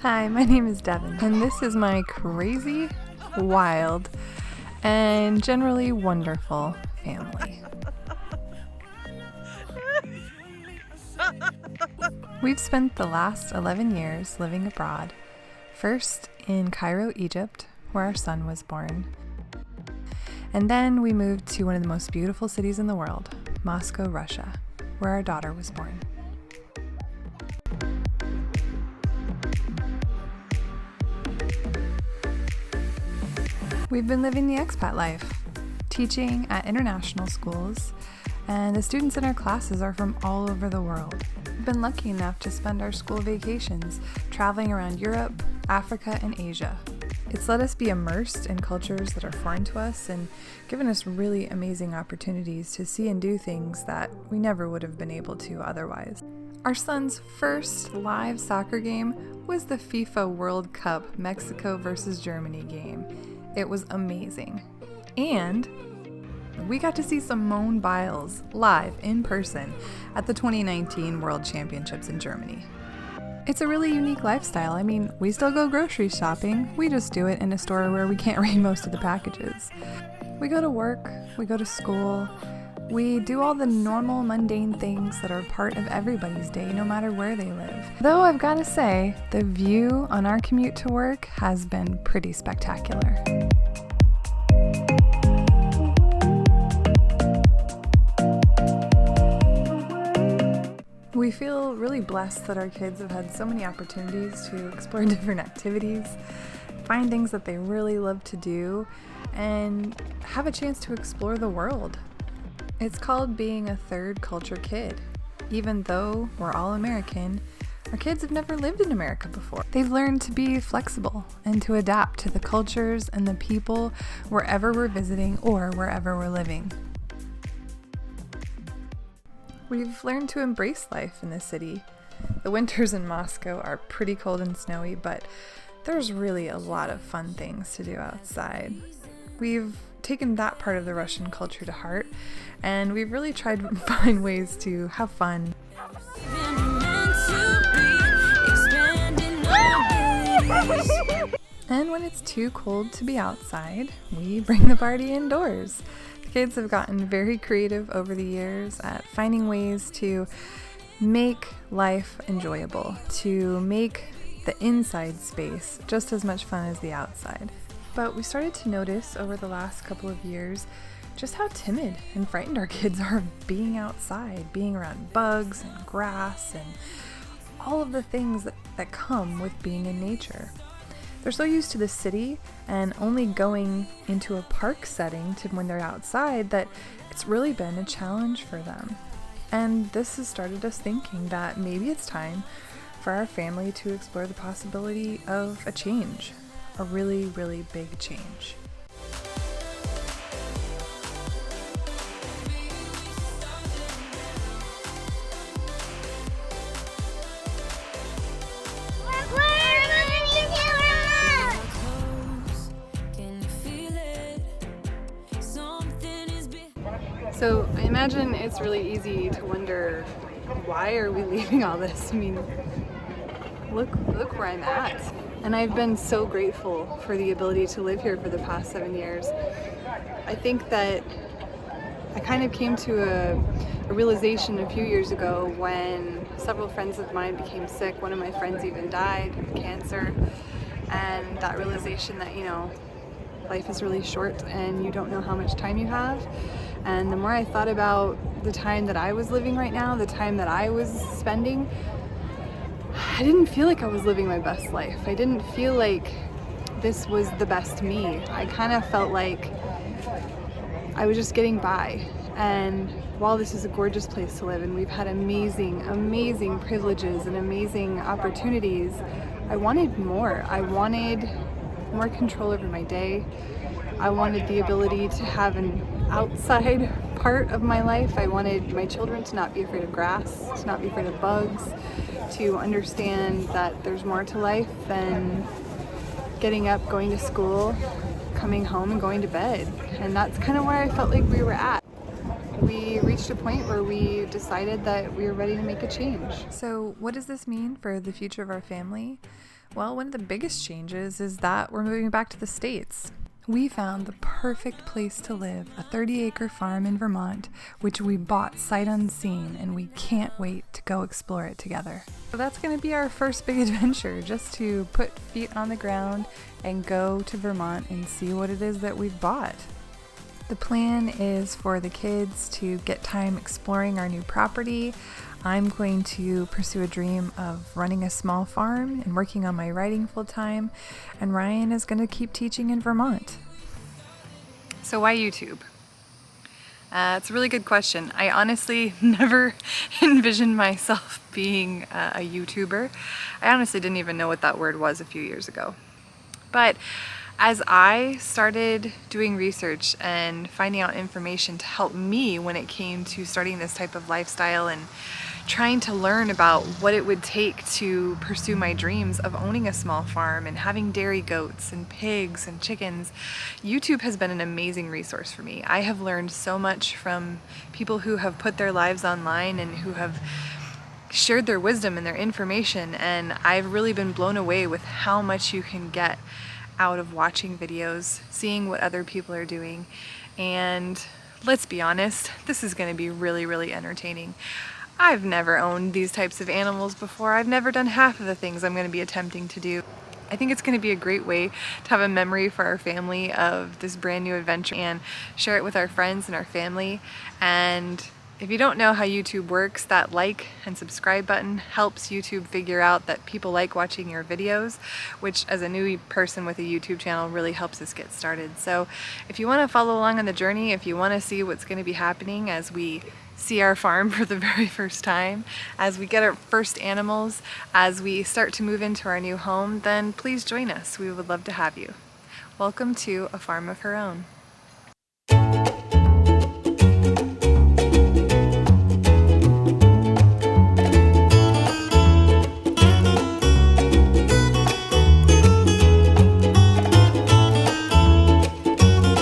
Hi, my name is Devin, and this is my crazy, wild, and generally wonderful family. We've spent the last 11 years living abroad, first in Cairo, Egypt, where our son was born. And then we moved to one of the most beautiful cities in the world, Moscow, Russia, where our daughter was born. We've been living the expat life, teaching at international schools, and the students in our classes are from all over the world. We've been lucky enough to spend our school vacations traveling around Europe, Africa, and Asia. It's let us be immersed in cultures that are foreign to us and given us really amazing opportunities to see and do things that we never would have been able to otherwise. Our son's first live soccer game was the FIFA World Cup Mexico versus Germany game. It was amazing. And we got to see Simone Biles live in person at the 2019 World Championships in Germany. It's a really unique lifestyle. I mean, we still go grocery shopping. We just do it in a store where we can't read most of the packages. We go to work, we go to school. We do all the normal, mundane things that are part of everybody's day, no matter where they live. Though I've got to say, the view on our commute to work has been pretty spectacular. We feel really blessed that our kids have had so many opportunities to explore different activities, find things that they really love to do, and have a chance to explore the world. It's called being a third culture kid. Even though we're all American, our kids have never lived in America before. They've learned to be flexible and to adapt to the cultures and the people wherever we're visiting or wherever we're living. We've learned to embrace life in the city. The winters in Moscow are pretty cold and snowy, but there's really a lot of fun things to do outside. We've taken that part of the Russian culture to heart, and we've really tried to find ways to have fun. And when it's too cold to be outside, we bring the party indoors. The kids have gotten very creative over the years at finding ways to make life enjoyable, to make the inside space just as much fun as the outside. But we started to notice over the last couple of years just how timid and frightened our kids are of being outside, being around bugs and grass and all of the things that come with being in nature. They're so used to the city and only going into a park setting to when they're outside that it's really been a challenge for them. And this has started us thinking that maybe it's time for our family to explore the possibility of a change. A really, really big change. So I imagine it's really easy to wonder, why are we leaving all this? I mean, look where I'm at. And I've been so grateful for the ability to live here for the past 7 years. I think that I kind of came to a realization a few years ago when several friends of mine became sick. One of my friends even died of cancer. And that realization that, life is really short and you don't know how much time you have. And the more I thought about the time that I was living right now, the time that I was spending, I didn't feel like I was living my best life. I didn't feel like this was the best me. I kind of felt like I was just getting by. And while this is a gorgeous place to live and we've had amazing, amazing privileges and amazing opportunities, I wanted more. I wanted more control over my day. I wanted the ability to have an outside part of my life. I wanted my children to not be afraid of grass, to not be afraid of bugs, to understand that there's more to life than getting up, going to school, coming home and going to bed. And that's kind of where I felt like we were at. We reached a point where we decided that we were ready to make a change. So what does this mean for the future of our family? Well, one of the biggest changes is that we're moving back to the States. We found the perfect place to live, a 30-acre farm in Vermont, which we bought sight unseen, and we can't wait to go explore it together. So that's going to be our first big adventure, just to put feet on the ground and go to Vermont and see what it is that we've bought. The plan is for the kids to get time exploring our new property. I'm going to pursue a dream of running a small farm and working on my writing full time, and Ryan is going to keep teaching in Vermont. So why YouTube? It's a really good question. I honestly never envisioned myself being a YouTuber. I honestly didn't even know what that word was a few years ago. But as I started doing research and finding out information to help me when it came to starting this type of lifestyle and trying to learn about what it would take to pursue my dreams of owning a small farm and having dairy goats and pigs and chickens, YouTube has been an amazing resource for me. I have learned so much from people who have put their lives online and who have shared their wisdom and their information, and I've really been blown away with how much you can get out of watching videos, seeing what other people are doing, and let's be honest, this is going to be really, really entertaining. I've never owned these types of animals before. I've never done half of the things I'm going to be attempting to do. I think it's going to be a great way to have a memory for our family of this brand new adventure and share it with our friends and our family. And if you don't know how YouTube works, that like and subscribe button helps YouTube figure out that people like watching your videos, which as a new person with a YouTube channel really helps us get started. So if you want to follow along on the journey, if you want to see what's going to be happening as we see our farm for the very first time, as we get our first animals, as we start to move into our new home, then please join us. We would love to have you. Welcome to A Farm of Her Own.